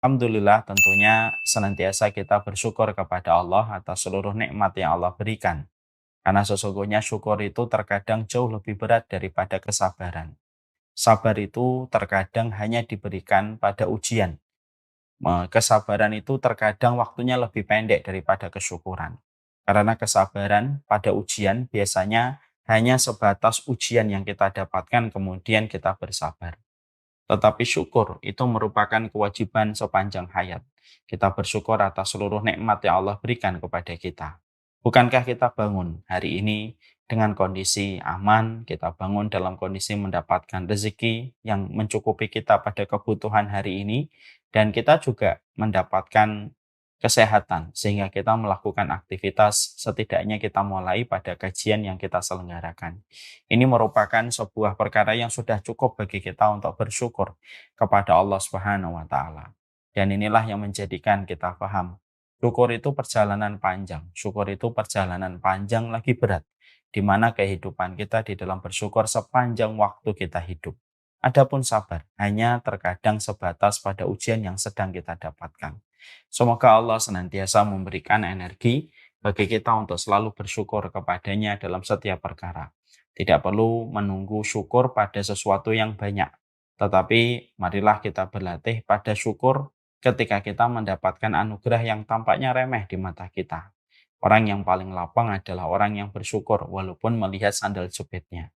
Alhamdulillah tentunya senantiasa kita bersyukur kepada Allah atas seluruh nikmat yang Allah berikan. Karena sesungguhnya syukur itu terkadang jauh lebih berat daripada kesabaran. Sabar itu terkadang hanya diberikan pada ujian. Kesabaran itu terkadang waktunya lebih pendek daripada kesyukuran. Karena kesabaran pada ujian biasanya hanya sebatas ujian yang kita dapatkan kemudian kita bersabar. Tetapi syukur itu merupakan kewajiban sepanjang hayat. Kita bersyukur atas seluruh nikmat yang Allah berikan kepada kita. Bukankah kita bangun hari ini dengan kondisi aman, kita bangun dalam kondisi mendapatkan rezeki yang mencukupi kita pada kebutuhan hari ini, dan kita juga mendapatkan kesehatan sehingga kita melakukan aktivitas, setidaknya kita mulai pada kajian yang kita selenggarakan. Ini merupakan sebuah perkara yang sudah cukup bagi kita untuk bersyukur kepada Allah Subhanahu wa taala. Dan inilah yang menjadikan kita paham, syukur itu perjalanan panjang, syukur itu perjalanan panjang lagi berat, di mana kehidupan kita di dalam bersyukur sepanjang waktu kita hidup. Adapun sabar hanya terkadang sebatas pada ujian yang sedang kita dapatkan. Semoga Allah senantiasa memberikan energi bagi kita untuk selalu bersyukur kepadanya dalam setiap perkara. Tidak perlu menunggu syukur pada sesuatu yang banyak, tetapi marilah kita berlatih pada syukur ketika kita mendapatkan anugerah yang tampaknya remeh di mata kita. Orang yang paling lapang adalah orang yang bersyukur walaupun melihat sandal jepitnya.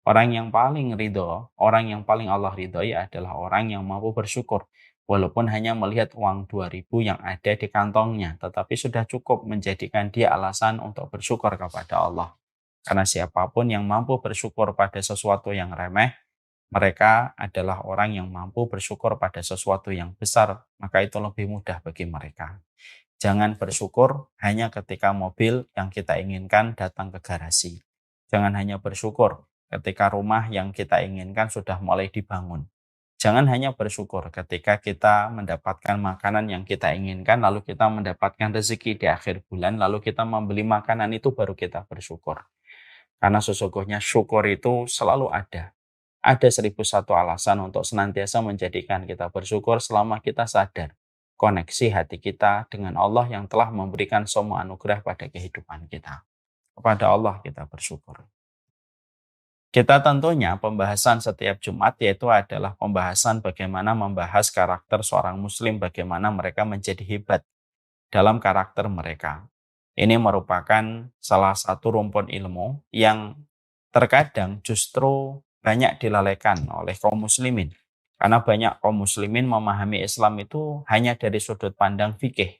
Orang yang paling ridho, orang yang paling Allah ridhoi adalah orang yang mampu bersyukur walaupun hanya melihat uang 2.000 yang ada di kantongnya, tetapi sudah cukup menjadikan dia alasan untuk bersyukur kepada Allah. Karena siapapun yang mampu bersyukur pada sesuatu yang remeh, mereka adalah orang yang mampu bersyukur pada sesuatu yang besar, maka itu lebih mudah bagi mereka. Jangan bersyukur hanya ketika mobil yang kita inginkan datang ke garasi. Jangan hanya bersyukur ketika rumah yang kita inginkan sudah mulai dibangun. Jangan hanya bersyukur ketika kita mendapatkan makanan yang kita inginkan, lalu kita mendapatkan rezeki di akhir bulan, lalu kita membeli makanan itu baru kita bersyukur. Karena sesungguhnya syukur itu selalu ada. Ada 1.001 alasan untuk senantiasa menjadikan kita bersyukur selama kita sadar koneksi hati kita dengan Allah yang telah memberikan semua anugerah pada kehidupan kita. Kepada Allah kita bersyukur. Kita tentunya pembahasan setiap Jumat yaitu adalah pembahasan bagaimana membahas karakter seorang muslim, bagaimana mereka menjadi hebat dalam karakter mereka. Ini merupakan salah satu rumpun ilmu yang terkadang justru banyak dilalaikan oleh kaum muslimin. Karena banyak kaum muslimin memahami Islam itu hanya dari sudut pandang fikih.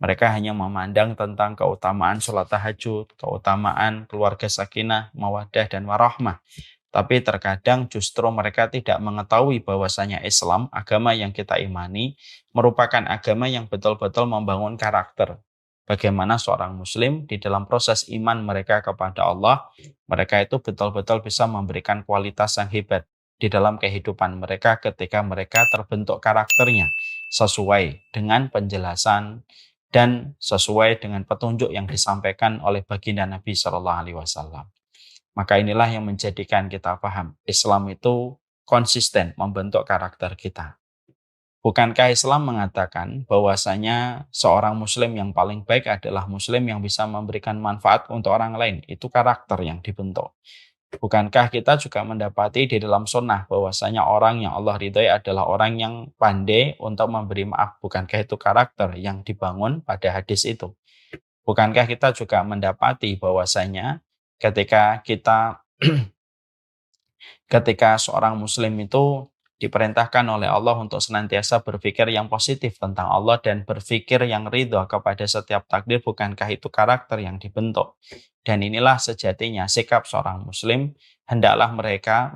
Mereka hanya memandang tentang keutamaan sholat tahajud, keutamaan keluarga sakinah, mawaddah, dan warahmah. Tapi terkadang justru mereka tidak mengetahui bahwasanya Islam, agama yang kita imani, merupakan agama yang betul-betul membangun karakter. Bagaimana seorang muslim di dalam proses iman mereka kepada Allah, mereka itu betul-betul bisa memberikan kualitas yang hebat di dalam kehidupan mereka ketika mereka terbentuk karakternya sesuai dengan penjelasan dan sesuai dengan petunjuk yang disampaikan oleh baginda Nabi Shallallahu Alaihi Wasallam. Maka inilah yang menjadikan kita paham Islam itu konsisten membentuk karakter kita. Bukankah Islam mengatakan bahwasanya seorang muslim yang paling baik adalah muslim yang bisa memberikan manfaat untuk orang lain? Itu karakter yang dibentuk. Bukankah kita juga mendapati di dalam sunnah bahwasanya orang yang Allah ridhai adalah orang yang pandai untuk memberi maaf? Bukankah itu karakter yang dibangun pada hadis itu? Bukankah kita juga mendapati bahwasanya ketika seorang muslim itu diperintahkan oleh Allah untuk senantiasa berpikir yang positif tentang Allah dan berpikir yang ridho kepada setiap takdir, bukankah itu karakter yang dibentuk? Dan inilah sejatinya sikap seorang muslim, hendaklah mereka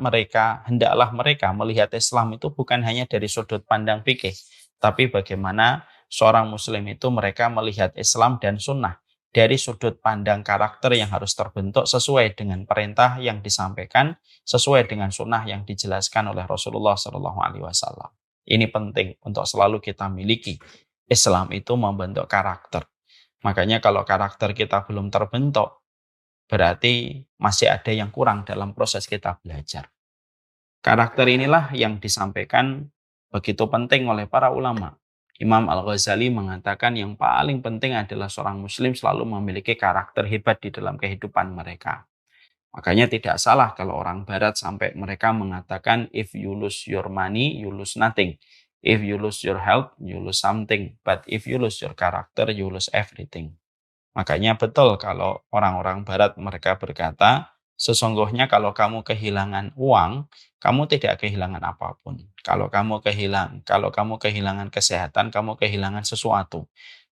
melihat Islam itu bukan hanya dari sudut pandang fikih, tapi bagaimana seorang muslim itu mereka melihat Islam dan sunnah dari sudut pandang karakter yang harus terbentuk sesuai dengan perintah yang disampaikan, sesuai dengan sunnah yang dijelaskan oleh Rasulullah Shallallahu Alaihi Wasallam. Ini penting untuk selalu kita miliki. Islam itu membentuk karakter. Makanya kalau karakter kita belum terbentuk, berarti masih ada yang kurang dalam proses kita belajar. Karakter inilah yang disampaikan begitu penting oleh para ulama. Imam Al-Ghazali mengatakan yang paling penting adalah seorang muslim selalu memiliki karakter hebat di dalam kehidupan mereka. Makanya tidak salah kalau orang barat sampai mereka mengatakan if you lose your money, you lose nothing. If you lose your health, you lose something. But if you lose your character, you lose everything. Makanya betul kalau orang-orang barat mereka berkata, sesungguhnya kalau kamu kehilangan uang, kamu tidak kehilangan apapun. Kalau kamu kehilangan kesehatan, kamu kehilangan sesuatu.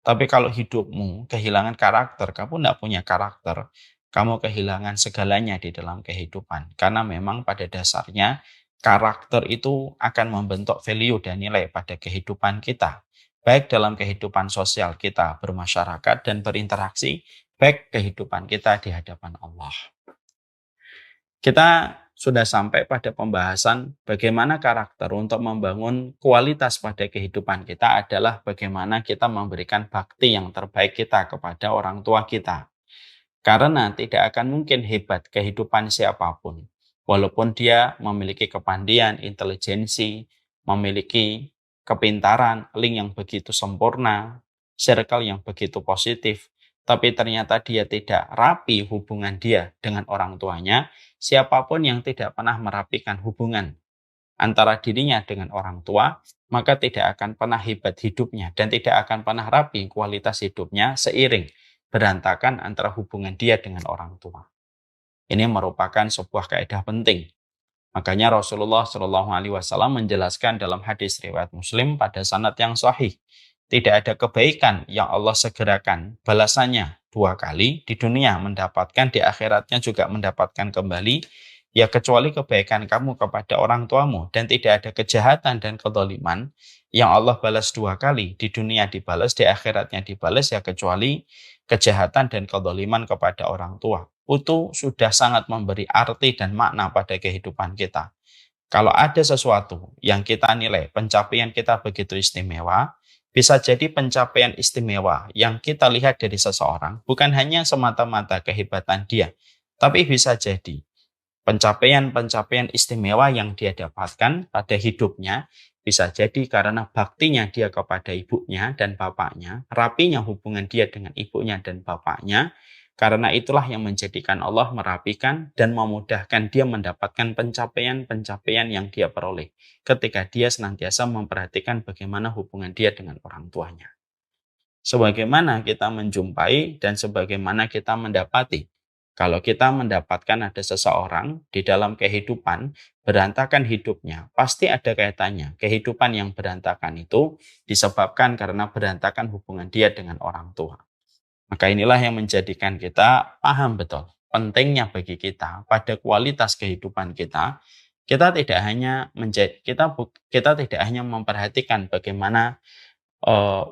Tapi kalau hidupmu kehilangan karakter, kamu tidak punya karakter, kamu kehilangan segalanya di dalam kehidupan. Karena memang pada dasarnya karakter itu akan membentuk value dan nilai pada kehidupan kita. Baik dalam kehidupan sosial kita bermasyarakat dan berinteraksi, baik kehidupan kita di hadapan Allah. Kita sudah sampai pada pembahasan bagaimana karakter untuk membangun kualitas pada kehidupan kita adalah bagaimana kita memberikan bakti yang terbaik kita kepada orang tua kita. Karena tidak akan mungkin hebat kehidupan siapapun, walaupun dia memiliki kepandaian, intelijensi, memiliki kepintaran, link yang begitu sempurna, circle yang begitu positif, tapi ternyata dia tidak rapi hubungan dia dengan orang tuanya, siapapun yang tidak pernah merapikan hubungan antara dirinya dengan orang tua, maka tidak akan pernah hebat hidupnya dan tidak akan pernah rapi kualitas hidupnya seiring berantakan antara hubungan dia dengan orang tua. Ini merupakan sebuah kaidah penting. Makanya Rasulullah Shallallahu Alaihi Wasallam menjelaskan dalam hadis riwayat Muslim pada sanad yang sahih, tidak ada kebaikan yang Allah segerakan balasannya 2 kali di dunia mendapatkan, di akhiratnya juga mendapatkan kembali, ya kecuali kebaikan kamu kepada orang tuamu, dan tidak ada kejahatan dan kezaliman yang Allah balas 2 kali, di dunia dibalas, di akhiratnya dibalas, ya kecuali kejahatan dan kezaliman kepada orang tua. Itu sudah sangat memberi arti dan makna pada kehidupan kita. Kalau ada sesuatu yang kita nilai pencapaian kita begitu istimewa, bisa jadi pencapaian istimewa yang kita lihat dari seseorang bukan hanya semata-mata kehebatan dia, tapi bisa jadi pencapaian-pencapaian istimewa yang dia dapatkan pada hidupnya bisa jadi karena baktinya dia kepada ibunya dan bapaknya, rapinya hubungan dia dengan ibunya dan bapaknya. Karena itulah yang menjadikan Allah merapikan dan memudahkan dia mendapatkan pencapaian-pencapaian yang dia peroleh ketika dia senantiasa memperhatikan bagaimana hubungan dia dengan orang tuanya. Sebagaimana kita menjumpai dan sebagaimana kita mendapati, kalau kita mendapatkan ada seseorang di dalam kehidupan berantakan hidupnya, pasti ada kaitannya. Kehidupan yang berantakan itu disebabkan karena berantakan hubungan dia dengan orang tua. Maka inilah yang menjadikan kita paham betul pentingnya bagi kita pada kualitas kehidupan kita. Kita tidak hanya kita tidak hanya memperhatikan bagaimana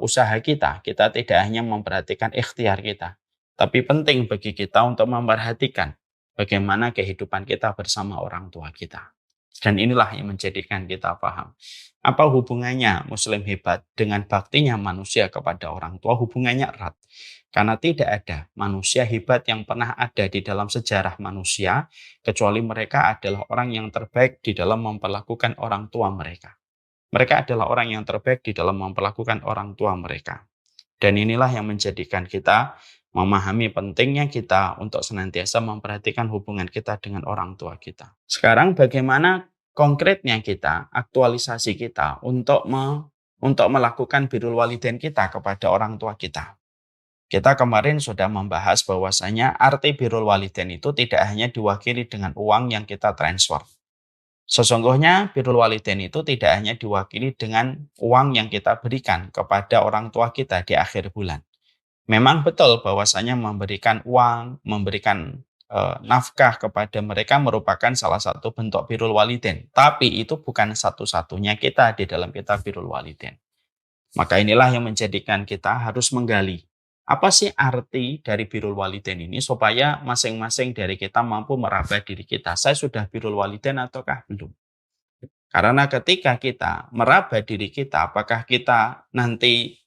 usaha kita tidak hanya memperhatikan ikhtiar kita, tapi penting bagi kita untuk memperhatikan bagaimana kehidupan kita bersama orang tua kita. Dan inilah yang menjadikan kita paham apa hubungannya muslim hebat dengan baktinya manusia kepada orang tua. Hubungannya erat. Karena tidak ada manusia hebat yang pernah ada di dalam sejarah manusia, kecuali mereka adalah orang yang terbaik di dalam memperlakukan orang tua mereka. Mereka adalah orang yang terbaik di dalam memperlakukan orang tua mereka. Dan inilah yang menjadikan kita memahami pentingnya kita untuk senantiasa memperhatikan hubungan kita dengan orang tua kita. Sekarang bagaimana konkretnya kita, aktualisasi kita untuk melakukan birrul walidain kita kepada orang tua kita. Kita kemarin sudah membahas bahwasanya arti birrul walidain itu tidak hanya diwakili dengan uang yang kita transfer. Sesungguhnya birrul walidain itu tidak hanya diwakili dengan uang yang kita berikan kepada orang tua kita di akhir bulan. Memang betul bahwasanya memberikan uang, memberikan nafkah kepada mereka merupakan salah satu bentuk birrul walidain. Tapi itu bukan satu-satunya kita di dalam kitab birrul walidain. Maka inilah yang menjadikan kita harus menggali apa sih arti dari birrul walidain ini supaya masing-masing dari kita mampu meraba diri kita. Saya sudah birrul walidain ataukah belum? Karena ketika kita meraba diri kita, apakah kita nanti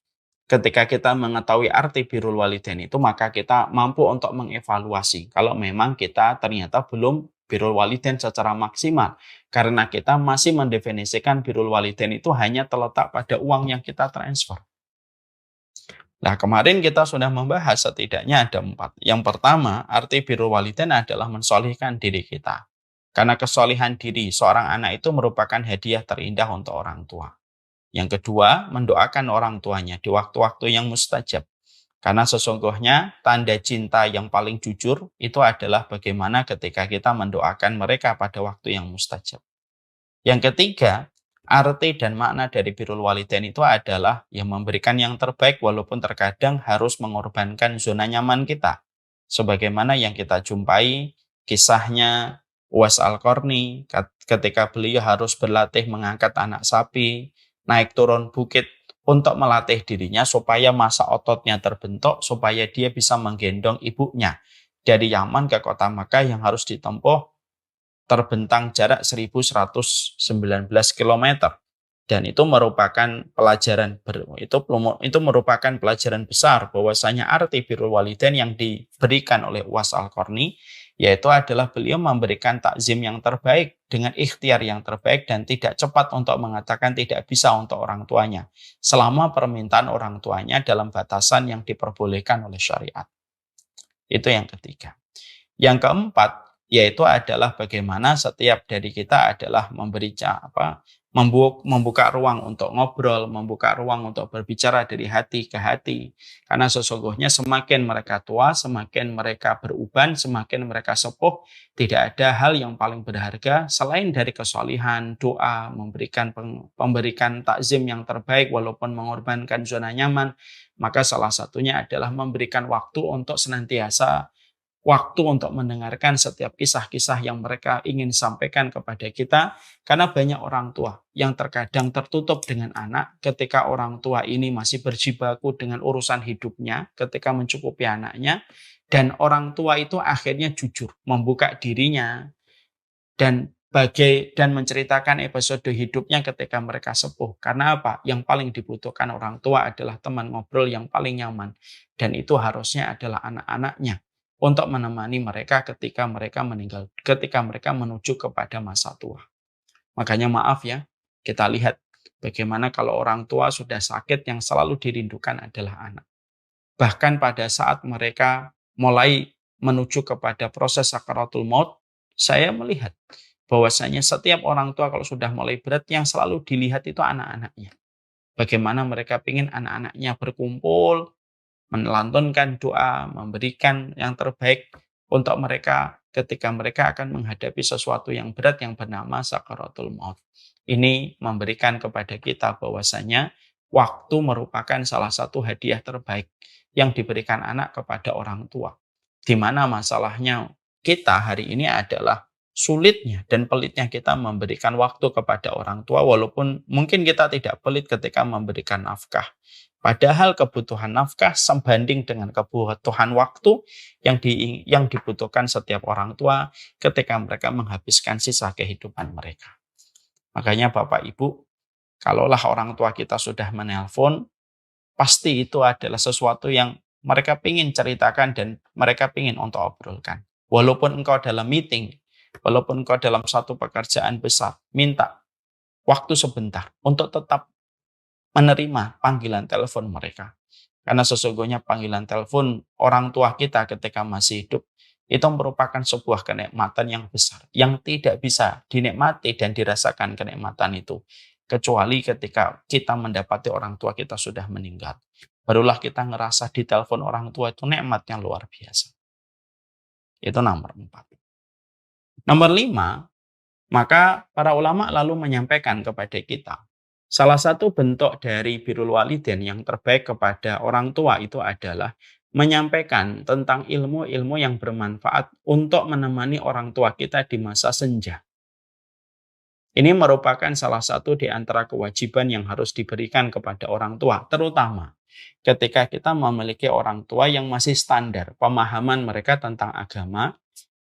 ketika kita mengetahui arti birrul walidain itu, maka kita mampu untuk mengevaluasi kalau memang kita ternyata belum birrul walidain secara maksimal. Karena kita masih mendefinisikan birrul walidain itu hanya terletak pada uang yang kita transfer. Nah, kemarin kita sudah membahas setidaknya ada 4. Yang pertama, arti birrul walidain adalah mensolihkan diri kita. Karena kesolihan diri seorang anak itu merupakan hadiah terindah untuk orang tua. Yang kedua, mendoakan orang tuanya di waktu-waktu yang mustajab. Karena sesungguhnya tanda cinta yang paling jujur itu adalah bagaimana ketika kita mendoakan mereka pada waktu yang mustajab. Yang ketiga, arti dan makna dari birrul walidain itu adalah yang memberikan yang terbaik walaupun terkadang harus mengorbankan zona nyaman kita. Sebagaimana yang kita jumpai kisahnya Uwais Al-Qarni ketika beliau harus berlatih mengangkat anak sapi, naik turun bukit untuk melatih dirinya supaya masa ototnya terbentuk, supaya dia bisa menggendong ibunya dari Yaman ke kota Makkah yang harus ditempuh terbentang jarak 1119 km. Dan itu merupakan merupakan pelajaran besar bahwasanya arti birrul walidain yang diberikan oleh Uwais Al-Qarni yaitu adalah beliau memberikan takzim yang terbaik dengan ikhtiar yang terbaik dan tidak cepat untuk mengatakan tidak bisa untuk orang tuanya selama permintaan orang tuanya dalam batasan yang diperbolehkan oleh syariat. Itu yang ketiga. Yang keempat yaitu adalah bagaimana setiap dari kita adalah membuka ruang untuk ngobrol, membuka ruang untuk berbicara dari hati ke hati. Karena sesungguhnya semakin mereka tua, semakin mereka beruban, semakin mereka sepuh, tidak ada hal yang paling berharga selain dari kesolihan, doa, memberikan takzim yang terbaik walaupun mengorbankan zona nyaman. Maka salah satunya adalah memberikan waktu untuk senantiasa waktu untuk mendengarkan setiap kisah-kisah yang mereka ingin sampaikan kepada kita, karena banyak orang tua yang terkadang tertutup dengan anak ketika orang tua ini masih berjibaku dengan urusan hidupnya ketika mencukupi anaknya, dan orang tua itu akhirnya jujur membuka dirinya dan menceritakan episode hidupnya ketika mereka sepuh. Karena apa? Yang paling dibutuhkan orang tua adalah teman ngobrol yang paling nyaman, dan itu harusnya adalah anak-anaknya untuk menemani mereka ketika mereka meninggal, ketika mereka menuju kepada masa tua. Makanya maaf ya, kita lihat bagaimana kalau orang tua sudah sakit yang selalu dirindukan adalah anak. Bahkan pada saat mereka mulai menuju kepada proses sakaratul maut, saya melihat bahwasanya setiap orang tua kalau sudah mulai berat yang selalu dilihat itu anak-anaknya. Bagaimana mereka ingin anak-anaknya berkumpul, melantunkan doa, memberikan yang terbaik untuk mereka ketika mereka akan menghadapi sesuatu yang berat yang bernama sakaratul maut. Ini memberikan kepada kita bahwasanya waktu merupakan salah satu hadiah terbaik yang diberikan anak kepada orang tua. Di mana masalahnya kita hari ini adalah sulitnya dan pelitnya kita memberikan waktu kepada orang tua, walaupun mungkin kita tidak pelit ketika memberikan nafkah. Padahal kebutuhan nafkah sebanding dengan kebutuhan waktu yang dibutuhkan setiap orang tua ketika mereka menghabiskan sisa kehidupan mereka. Makanya Bapak Ibu, kalaulah orang tua kita sudah menelpon, pasti itu adalah sesuatu yang mereka ingin ceritakan dan mereka ingin untuk obrolkan. Walaupun engkau dalam meeting, walaupun engkau dalam satu pekerjaan besar, minta waktu sebentar untuk tetap menerima panggilan telepon mereka. Karena sesungguhnya panggilan telepon orang tua kita ketika masih hidup itu merupakan sebuah kenikmatan yang besar, yang tidak bisa dinikmati dan dirasakan kenikmatan itu kecuali ketika kita mendapati orang tua kita sudah meninggal. Barulah kita ngerasa di telepon orang tua itu nikmat yang luar biasa. Itu nomor 4. Nomor 5, maka para ulama lalu menyampaikan kepada kita, salah satu bentuk dari birrul walidain yang terbaik kepada orang tua itu adalah menyampaikan tentang ilmu-ilmu yang bermanfaat untuk menemani orang tua kita di masa senja. Ini merupakan salah satu di antara kewajiban yang harus diberikan kepada orang tua, terutama ketika kita memiliki orang tua yang masih standar pemahaman mereka tentang agama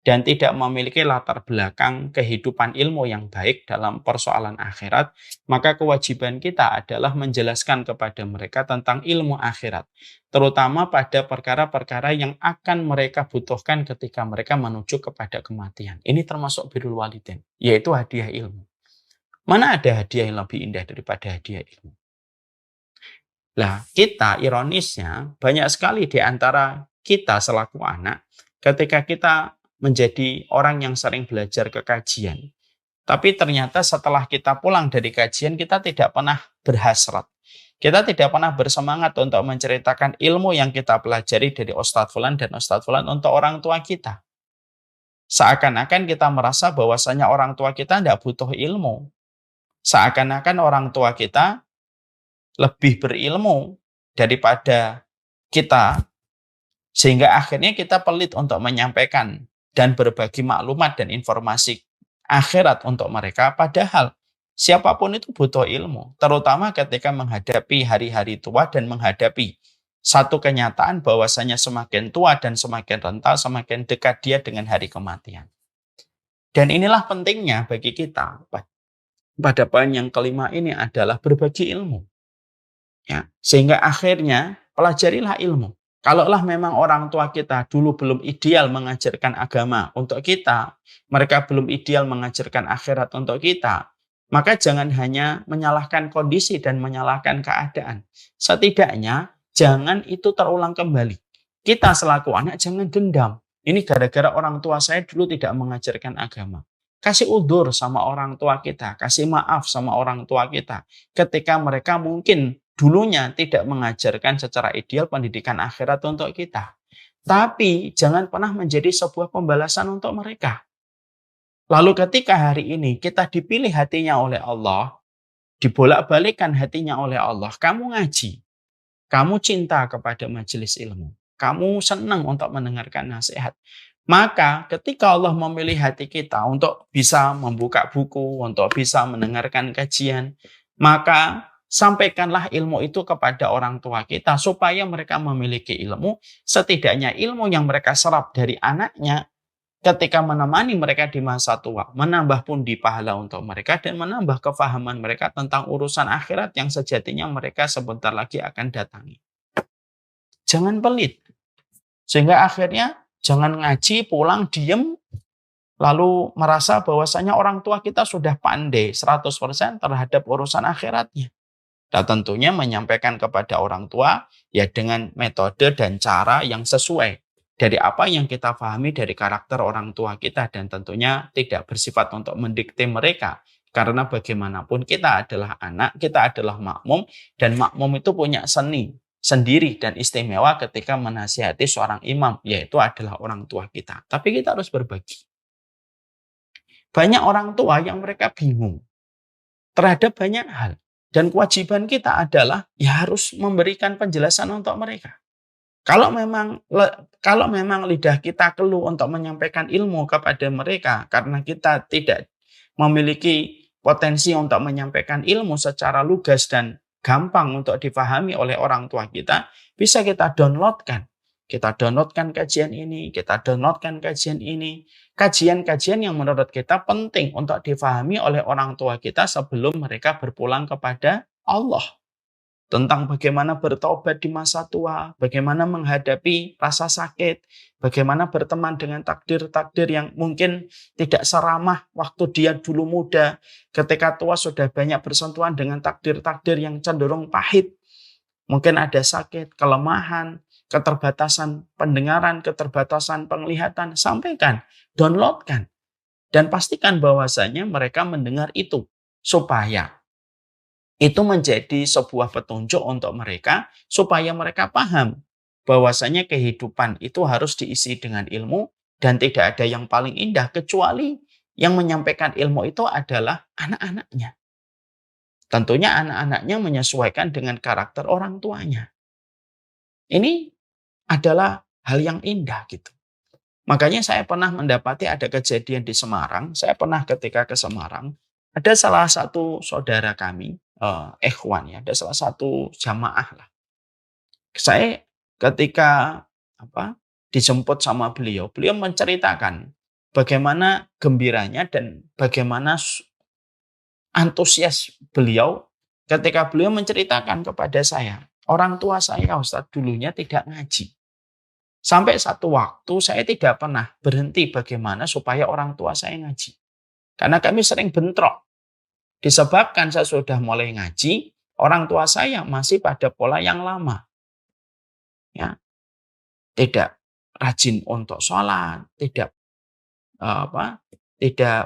dan tidak memiliki latar belakang kehidupan ilmu yang baik dalam persoalan akhirat, maka kewajiban kita adalah menjelaskan kepada mereka tentang ilmu akhirat, terutama pada perkara-perkara yang akan mereka butuhkan ketika mereka menuju kepada kematian. Ini termasuk birrul walidain, yaitu hadiah ilmu. Mana ada hadiah yang lebih indah daripada hadiah ilmu? Lah, kita ironisnya banyak sekali di antara kita selaku anak ketika kita menjadi orang yang sering belajar ke kajian. Tapi ternyata setelah kita pulang dari kajian, kita tidak pernah berhasrat. Kita tidak pernah bersemangat untuk menceritakan ilmu yang kita pelajari dari Ustadz Fulan dan Ustadz Fulan untuk orang tua kita. Seakan-akan kita merasa bahwasanya orang tua kita tidak butuh ilmu. Seakan-akan orang tua kita lebih berilmu daripada kita, sehingga akhirnya kita pelit untuk menyampaikan dan berbagi maklumat dan informasi akhirat untuk mereka, padahal siapapun itu butuh ilmu, terutama ketika menghadapi hari-hari tua dan menghadapi satu kenyataan bahwasanya semakin tua dan semakin rentan, semakin dekat dia dengan hari kematian. Dan inilah pentingnya bagi kita pada poin yang kelima ini adalah berbagi ilmu. Ya, sehingga akhirnya pelajarilah ilmu. Kalaulah memang orang tua kita dulu belum ideal mengajarkan agama untuk kita, mereka belum ideal mengajarkan akhirat untuk kita, maka jangan hanya menyalahkan kondisi dan menyalahkan keadaan. Setidaknya jangan itu terulang kembali. Kita selaku anak jangan dendam. Ini gara-gara orang tua saya dulu tidak mengajarkan agama. Kasih udzur sama orang tua kita, kasih maaf sama orang tua kita ketika mereka mungkin dulunya tidak mengajarkan secara ideal pendidikan akhirat untuk kita. Tapi jangan pernah menjadi sebuah pembalasan untuk mereka. Lalu ketika hari ini kita dipilih hatinya oleh Allah, dibolak-balikkan hatinya oleh Allah, kamu ngaji, kamu cinta kepada majelis ilmu, kamu senang untuk mendengarkan nasihat, maka ketika Allah memilih hati kita untuk bisa membuka buku, untuk bisa mendengarkan kajian, maka sampaikanlah ilmu itu kepada orang tua kita supaya mereka memiliki ilmu, setidaknya ilmu yang mereka serap dari anaknya ketika menemani mereka di masa tua, menambah pundi pahala untuk mereka dan menambah kefahaman mereka tentang urusan akhirat yang sejatinya mereka sebentar lagi akan datangi. Jangan pelit. Sehingga akhirnya jangan ngaji, pulang, diem, lalu merasa bahwasanya orang tua kita sudah pandai 100% terhadap urusan akhiratnya. Dan tentunya menyampaikan kepada orang tua ya dengan metode dan cara yang sesuai dari apa yang kita pahami dari karakter orang tua kita, dan tentunya tidak bersifat untuk mendikte mereka. Karena bagaimanapun kita adalah anak, kita adalah makmum, dan makmum itu punya seni sendiri dan istimewa ketika menasihati seorang imam, yaitu adalah orang tua kita. Tapi kita harus berbagi. Banyak orang tua yang mereka bingung terhadap banyak hal. Dan kewajiban kita adalah ya harus memberikan penjelasan untuk mereka. Kalau memang lidah kita keluh untuk menyampaikan ilmu kepada mereka karena kita tidak memiliki potensi untuk menyampaikan ilmu secara lugas dan gampang untuk dipahami oleh orang tua kita, bisa kita downloadkan. Kita downloadkan kajian ini, kita downloadkan kajian ini. Kajian-kajian yang menurut kita penting untuk difahami oleh orang tua kita sebelum mereka berpulang kepada Allah. Tentang bagaimana bertobat di masa tua, bagaimana menghadapi rasa sakit, bagaimana berteman dengan takdir-takdir yang mungkin tidak seramah waktu dia dulu muda, ketika tua sudah banyak bersentuhan dengan takdir-takdir yang cenderung pahit. Mungkin ada sakit, kelemahan, keterbatasan pendengaran, keterbatasan penglihatan, sampaikan, downloadkan, dan pastikan bahwasanya mereka mendengar itu, supaya itu menjadi sebuah petunjuk untuk mereka, supaya mereka paham bahwasanya kehidupan itu harus diisi dengan ilmu, dan tidak ada yang paling indah kecuali yang menyampaikan ilmu itu adalah anak-anaknya. Tentunya anak-anaknya menyesuaikan dengan karakter orang tuanya. Ini adalah hal yang indah gitu. Makanya saya pernah mendapati ada kejadian di Semarang. Saya pernah ketika ke Semarang, ada salah satu saudara kami, ikhwan ya, ada salah satu jamaah lah. Saya ketika dijemput sama beliau menceritakan bagaimana gembiranya dan bagaimana antusias beliau ketika beliau menceritakan kepada saya, orang tua saya Ustadz dulunya tidak ngaji. Sampai satu waktu saya tidak pernah berhenti bagaimana supaya orang tua saya ngaji. Karena kami sering bentrok. Disebabkan saya sudah mulai ngaji, orang tua saya masih pada pola yang lama. Ya, tidak rajin untuk sholat, tidak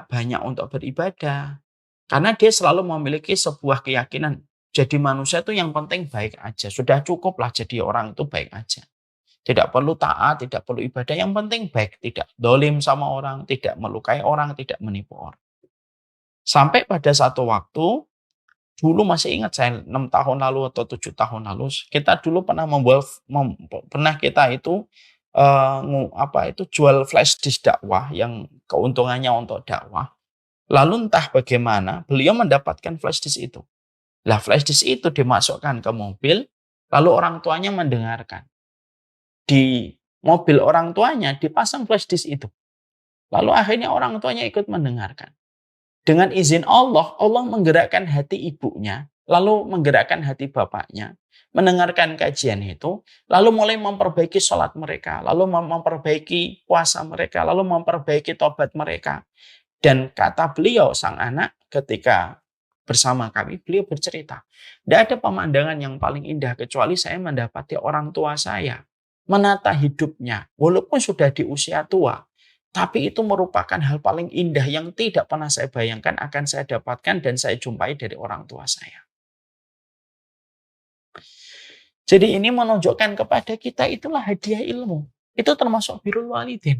banyak untuk beribadah. Karena dia selalu memiliki sebuah keyakinan. Jadi manusia itu yang penting baik aja. Sudah cukuplah jadi orang itu baik aja. Tidak perlu taat, tidak perlu ibadah. Yang penting baik. Tidak dolim sama orang, tidak melukai orang, tidak menipu orang. Sampai pada satu waktu, dulu masih ingat saya 6 tahun lalu atau 7 tahun lalu, kita dulu pernah jual flash disk dakwah yang keuntungannya untuk dakwah. Lalu entah bagaimana beliau mendapatkan flash disk itu. Lah flash disk itu dimasukkan ke mobil, lalu orang tuanya mendengarkan. Di mobil orang tuanya dipasang flash disk itu. Lalu akhirnya orang tuanya ikut mendengarkan. Dengan izin Allah, Allah menggerakkan hati ibunya, lalu menggerakkan hati bapaknya, mendengarkan kajian itu, lalu mulai memperbaiki sholat mereka, lalu memperbaiki puasa mereka, lalu memperbaiki tobat mereka. Dan kata beliau, sang anak, ketika bersama kami, beliau bercerita, tidak ada pemandangan yang paling indah kecuali saya mendapati orang tua saya menata hidupnya, walaupun sudah di usia tua. Tapi itu merupakan hal paling indah yang tidak pernah saya bayangkan akan saya dapatkan dan saya jumpai dari orang tua saya. Jadi ini menunjukkan kepada kita itulah hadiah ilmu. Itu termasuk birrul walidin.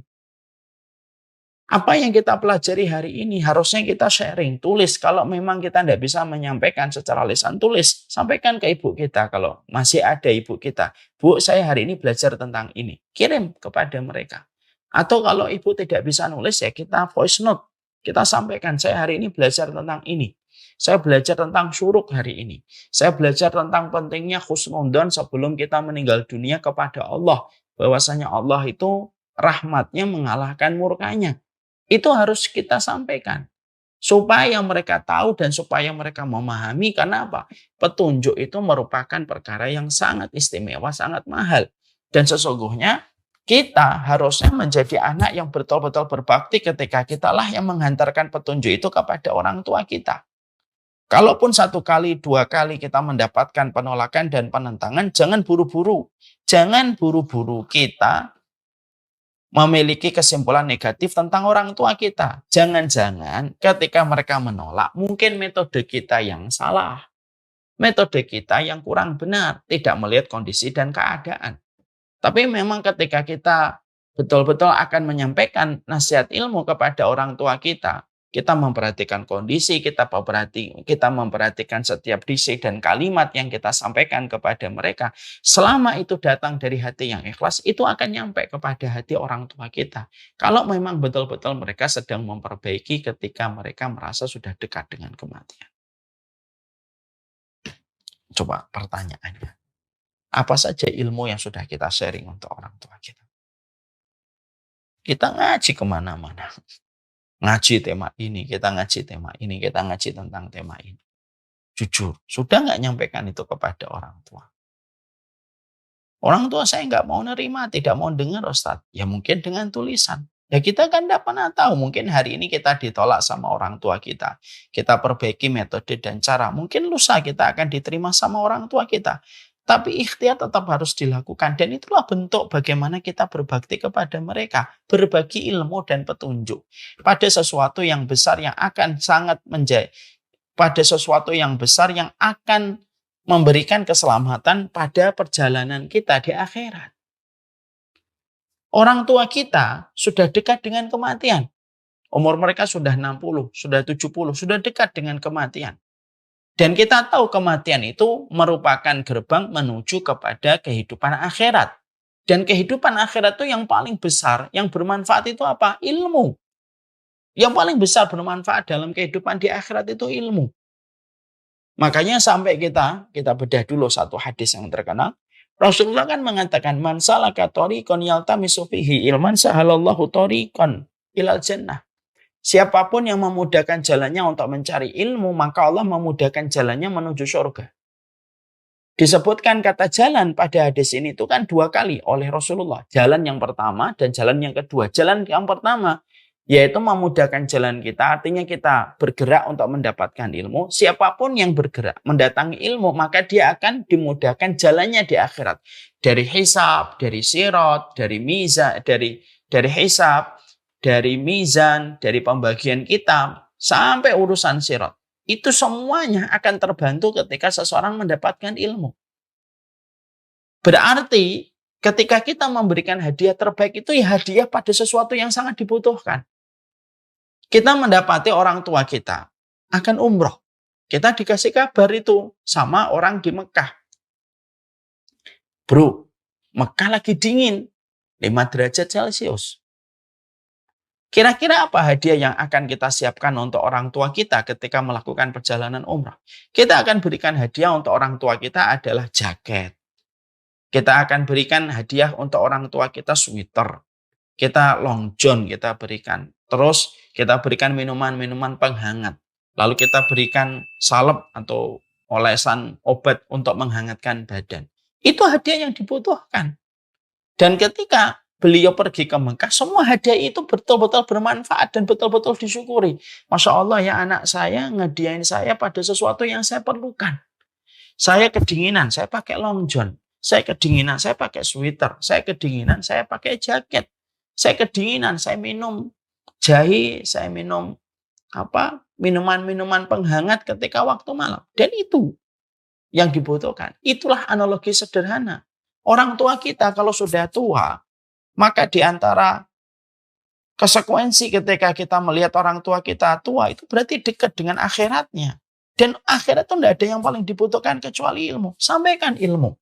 Apa yang kita pelajari hari ini harusnya kita sharing, tulis. Kalau memang kita tidak bisa menyampaikan secara lisan, tulis. Sampaikan ke ibu kita kalau masih ada ibu kita. Bu, saya hari ini belajar tentang ini. Kirim kepada mereka. Atau kalau ibu tidak bisa nulis, ya kita voice note. Kita sampaikan, saya hari ini belajar tentang ini. Saya belajar tentang syuruk hari ini. Saya belajar tentang pentingnya husnudzon sebelum kita meninggal dunia kepada Allah. Bahwasanya Allah itu rahmatnya mengalahkan murkanya. Itu harus kita sampaikan. Supaya mereka tahu dan supaya mereka memahami. Karena apa? Petunjuk itu merupakan perkara yang sangat istimewa, sangat mahal. Dan sesungguhnya kita harusnya menjadi anak yang betul-betul berbakti ketika kitalah yang menghantarkan petunjuk itu kepada orang tua kita. Kalaupun 1 kali, 2 kali kita mendapatkan penolakan dan penentangan, jangan buru-buru. Jangan buru-buru kita memiliki kesimpulan negatif tentang orang tua kita. Jangan-jangan ketika mereka menolak, mungkin metode kita yang salah. Metode kita yang kurang benar, tidak melihat kondisi dan keadaan. Tapi memang ketika kita betul-betul akan menyampaikan nasihat ilmu kepada orang tua kita memperhatikan kondisi, kita memperhatikan setiap diksi dan kalimat yang kita sampaikan kepada mereka. Selama itu datang dari hati yang ikhlas, itu akan nyampe kepada hati orang tua kita. Kalau memang betul-betul mereka sedang memperbaiki ketika mereka merasa sudah dekat dengan kematian. Coba pertanyaannya. Apa saja ilmu yang sudah kita sharing untuk orang tua kita? Kita ngaji kemana-mana. Ngaji tema ini, kita ngaji tema ini, kita ngaji tentang tema ini. Jujur, sudah nggak nyampaikan itu kepada orang tua? Orang tua saya nggak mau nerima, tidak mau dengar Ustadz. Ya mungkin dengan tulisan. Ya kita kan tidak pernah tahu, mungkin hari ini kita ditolak sama orang tua kita. Kita perbaiki metode dan cara. Mungkin lusa kita akan diterima sama orang tua kita. Tapi ikhtiar tetap harus dilakukan. Dan itulah bentuk bagaimana kita berbakti kepada mereka. Berbagi ilmu dan petunjuk. Pada sesuatu yang besar yang akan memberikan keselamatan pada perjalanan kita di akhirat. Orang tua kita sudah dekat dengan kematian. Umur mereka sudah 60, sudah 70, sudah dekat dengan kematian. Dan kita tahu kematian itu merupakan gerbang menuju kepada kehidupan akhirat. Dan kehidupan akhirat itu yang paling besar, yang bermanfaat itu apa? Ilmu. Yang paling besar bermanfaat dalam kehidupan di akhirat itu ilmu. Makanya sampai kita bedah dulu satu hadis yang terkenal. Rasulullah kan mengatakan, man salaka thoriqan yaltamisu fihi ilman sahalallahu thoriqan ilal jannah. Siapapun yang memudahkan jalannya untuk mencari ilmu, maka Allah memudahkan jalannya menuju surga. Disebutkan kata jalan pada hadis ini itu kan 2 kali oleh Rasulullah. Jalan yang pertama dan jalan yang kedua. Jalan yang pertama yaitu memudahkan jalan kita, artinya kita bergerak untuk mendapatkan ilmu. Siapapun yang bergerak mendatangi ilmu, maka dia akan dimudahkan jalannya di akhirat. Dari hisab, dari sirat, dari mizan, dari hisab, dari mizan, dari pembagian kitab, sampai urusan sirat. Itu semuanya akan terbantu ketika seseorang mendapatkan ilmu. Berarti ketika kita memberikan hadiah terbaik itu ya hadiah pada sesuatu yang sangat dibutuhkan. Kita mendapati orang tua kita akan umroh. Kita dikasih kabar itu sama orang di Mekah. Bro, Mekah lagi dingin. 5 derajat Celcius. Kira-kira apa hadiah yang akan kita siapkan untuk orang tua kita ketika melakukan perjalanan umrah? Kita akan berikan hadiah untuk orang tua kita adalah jaket. Kita akan berikan hadiah untuk orang tua kita sweater. Kita long john kita berikan. Terus kita berikan minuman-minuman penghangat. Lalu kita berikan salep atau olesan obat untuk menghangatkan badan. Itu hadiah yang dibutuhkan. Dan ketika beliau pergi ke Mekah, semua hadiah itu betul-betul bermanfaat dan betul-betul disyukuri. Masya Allah ya, anak saya ngediain saya pada sesuatu yang saya perlukan. Saya kedinginan, saya pakai long john. Saya kedinginan, saya pakai sweater. Saya kedinginan, saya pakai jaket. Saya kedinginan, saya minum jahe, saya minum minuman-minuman penghangat ketika waktu malam. Dan itu yang dibutuhkan. Itulah analogi sederhana. Orang tua kita kalau sudah tua, maka di antara konsekuensi ketika kita melihat orang tua kita tua, itu berarti dekat dengan akhiratnya. Dan akhirat itu tidak ada yang paling dibutuhkan kecuali ilmu. Sampaikan ilmu.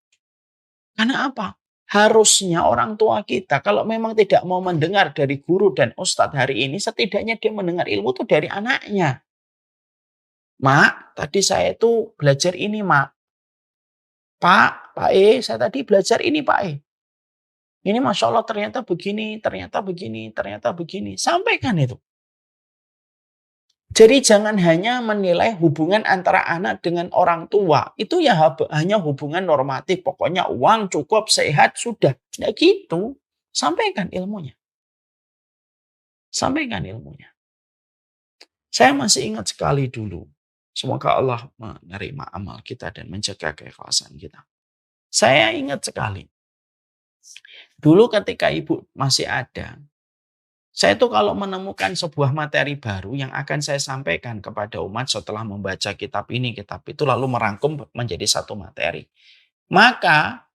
Karena apa? Harusnya orang tua kita kalau memang tidak mau mendengar dari guru dan ustadz hari ini, setidaknya dia mendengar ilmu itu dari anaknya. Mak, tadi saya itu belajar ini, Mak. Pak E, saya tadi belajar ini, Pak E. Ini Masya Allah ternyata begini, ternyata begini, ternyata begini. Sampaikan itu. Jadi jangan hanya menilai hubungan antara anak dengan orang tua. Itu ya hanya hubungan normatif. Pokoknya uang cukup, sehat, sudah. Tidak gitu. Sampaikan ilmunya. Sampaikan ilmunya. Saya masih ingat sekali dulu. Semoga Allah menerima amal kita dan menjaga keikhlasan kita. Saya ingat sekali. Dulu ketika ibu masih ada, saya tuh kalau menemukan sebuah materi baru yang akan saya sampaikan kepada umat setelah membaca kitab ini, kitab itu, lalu merangkum menjadi satu materi. Maka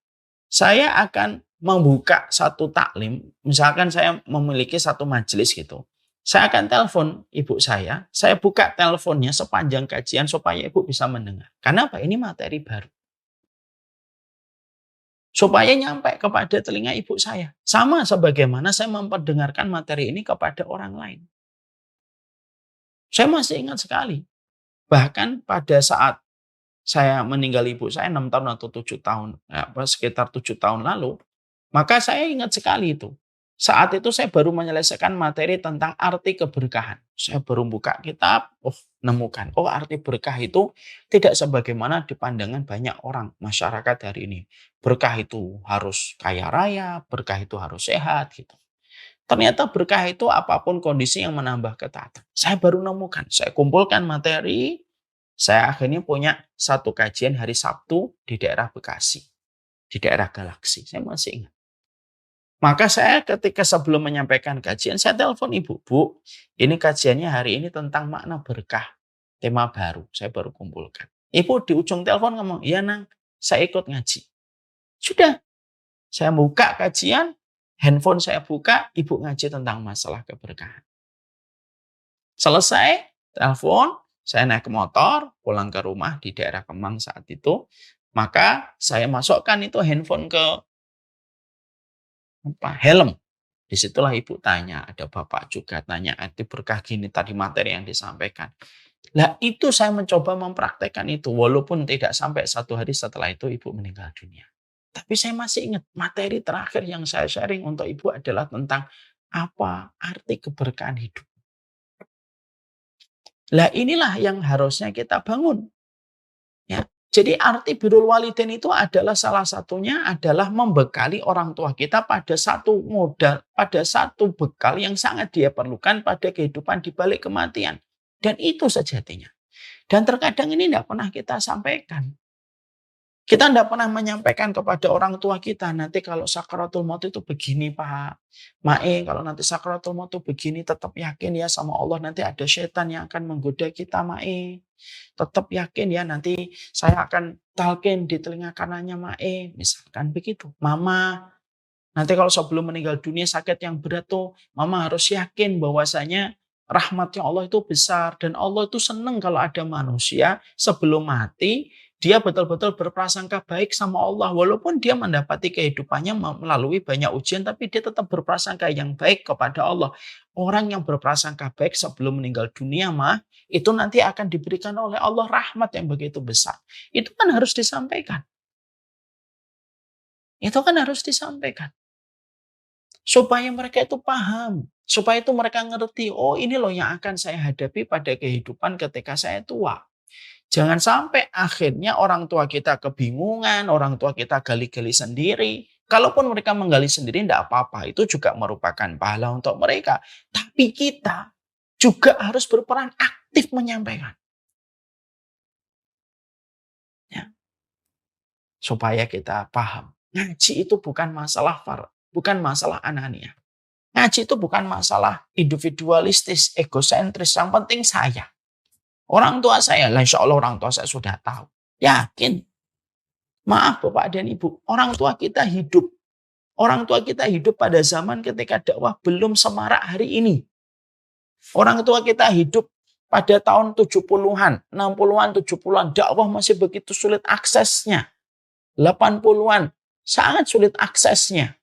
saya akan membuka satu taklim, misalkan saya memiliki satu majelis gitu. Saya akan telepon ibu saya buka teleponnya sepanjang kajian supaya ibu bisa mendengar. Karena apa? Ini materi baru. Supaya nyampe kepada telinga ibu saya. Sama sebagaimana saya memperdengarkan materi ini kepada orang lain. Saya masih ingat sekali. Bahkan pada saat saya meninggal ibu saya 6 tahun atau 7 tahun, sekitar 7 tahun lalu, maka saya ingat sekali itu. Saat itu saya baru menyelesaikan materi tentang arti keberkahan. Saya baru buka kitab, nemukan. Arti berkah itu tidak sebagaimana dipandangan banyak orang masyarakat hari ini. Berkah itu harus kaya raya, berkah itu harus sehat gitu. Ternyata berkah itu apapun kondisi yang menambah ketaatan. Saya baru nemukan, saya kumpulkan materi, saya akhirnya punya satu kajian hari Sabtu di daerah Bekasi, di daerah Galaksi. Saya masih ingat. Maka saya ketika sebelum menyampaikan kajian, saya telepon ibu. Bu, ini kajiannya hari ini tentang makna berkah. Tema baru, saya baru kumpulkan. Ibu di ujung telepon ngomong, iya Nang, saya ikut ngaji. Sudah, saya buka kajian, handphone saya buka, ibu ngaji tentang masalah keberkahan. Selesai, telepon, saya naik ke motor, pulang ke rumah di daerah Kemang saat itu. Maka saya masukkan itu handphone ke helm. Disitulah ibu tanya, ada bapak juga tanya, arti berkah gini tadi materi yang disampaikan. Nah itu saya mencoba mempraktekkan itu, walaupun tidak sampai 1 hari setelah itu ibu meninggal dunia. Tapi saya masih ingat materi terakhir yang saya sharing untuk ibu adalah tentang apa arti keberkahan hidup. Lah inilah yang harusnya kita bangun. Ya. Jadi arti birrul walidain itu adalah salah satunya adalah membekali orang tua kita pada satu modal, pada satu bekal yang sangat dia perlukan pada kehidupan di balik kematian. Dan itu sejatinya. Dan terkadang ini tidak pernah kita sampaikan. Kita tidak pernah menyampaikan kepada orang tua kita, nanti kalau sakaratul maut itu begini Pak. Mae, kalau nanti sakaratul maut itu begini, tetap yakin ya sama Allah, nanti ada setan yang akan menggoda kita Mae. Tetap yakin ya nanti saya akan talqin di telinga kanannya Mae. Misalkan begitu. Mama, nanti kalau sebelum meninggal dunia sakit yang berat tuh, Mama harus yakin bahwasanya rahmatnya Allah itu besar. Dan Allah itu senang kalau ada manusia sebelum mati, dia betul-betul berprasangka baik sama Allah. Walaupun dia mendapati kehidupannya melalui banyak ujian, tapi dia tetap berprasangka yang baik kepada Allah. Orang yang berprasangka baik sebelum meninggal dunia itu nanti akan diberikan oleh Allah rahmat yang begitu besar. Itu kan harus disampaikan. Itu kan harus disampaikan. Supaya mereka itu paham. Supaya itu mereka ngerti, oh ini loh yang akan saya hadapi pada kehidupan ketika saya tua. Jangan sampai akhirnya orang tua kita kebingungan, orang tua kita gali-gali sendiri. Kalaupun mereka menggali sendiri tidak apa-apa, itu juga merupakan pahala untuk mereka. Tapi kita juga harus berperan aktif menyampaikan. Ya. Supaya kita paham. Ngaji itu bukan masalah anania. Ngaji itu bukan masalah individualistis, egosentris. Yang penting saya. Orang tua saya, insya Allah orang tua saya sudah tahu. Yakin. Maaf Bapak dan Ibu, orang tua kita hidup. Orang tua kita hidup pada zaman ketika dakwah belum semarak hari ini. Orang tua kita hidup pada tahun 70-an, 60-an, 70-an. Dakwah masih begitu sulit aksesnya. 80-an, sangat sulit aksesnya.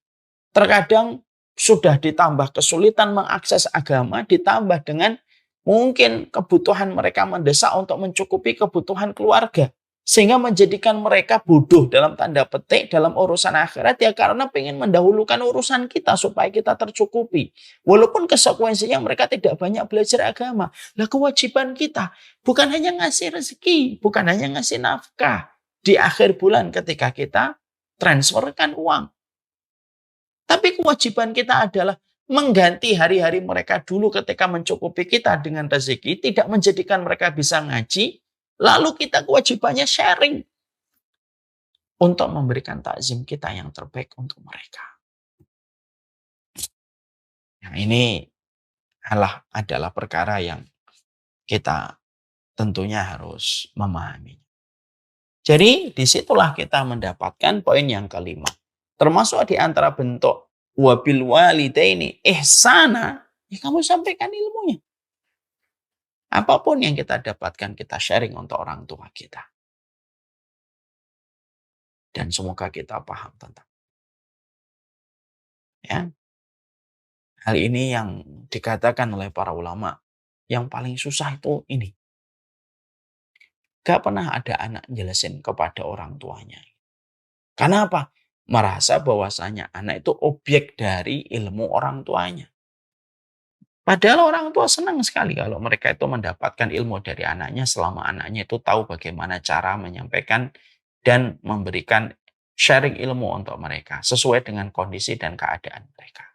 Terkadang sudah ditambah kesulitan mengakses agama, ditambah dengan mungkin kebutuhan mereka mendesak untuk mencukupi kebutuhan keluarga. Sehingga menjadikan mereka bodoh dalam tanda petik dalam urusan akhirat ya karena pengen mendahulukan urusan kita supaya kita tercukupi. Walaupun konsekuensinya mereka tidak banyak belajar agama. Lah kewajiban kita bukan hanya ngasih rezeki, bukan hanya ngasih nafkah di akhir bulan ketika kita transferkan uang. Tapi kewajiban kita adalah mengganti hari-hari mereka dulu ketika mencukupi kita dengan rezeki, tidak menjadikan mereka bisa ngaji, lalu kita kewajibannya sharing untuk memberikan takzim kita yang terbaik untuk mereka. Nah, ini adalah perkara yang kita tentunya harus memahami. Jadi disitulah kita mendapatkan poin yang kelima. Termasuk di antara bentuk wabil walidaini ihsana, ya kamu sampaikan ilmunya. Apapun yang kita dapatkan, kita sharing untuk orang tua kita. Dan semoga kita paham tentang. Ya. Hal ini yang dikatakan oleh para ulama, yang paling susah itu ini. Gak pernah ada anak jelasin kepada orang tuanya. Karena apa? Merasa bahwasanya anak itu objek dari ilmu orang tuanya. Padahal orang tua senang sekali kalau mereka itu mendapatkan ilmu dari anaknya selama anaknya itu tahu bagaimana cara menyampaikan dan memberikan sharing ilmu untuk mereka sesuai dengan kondisi dan keadaan mereka.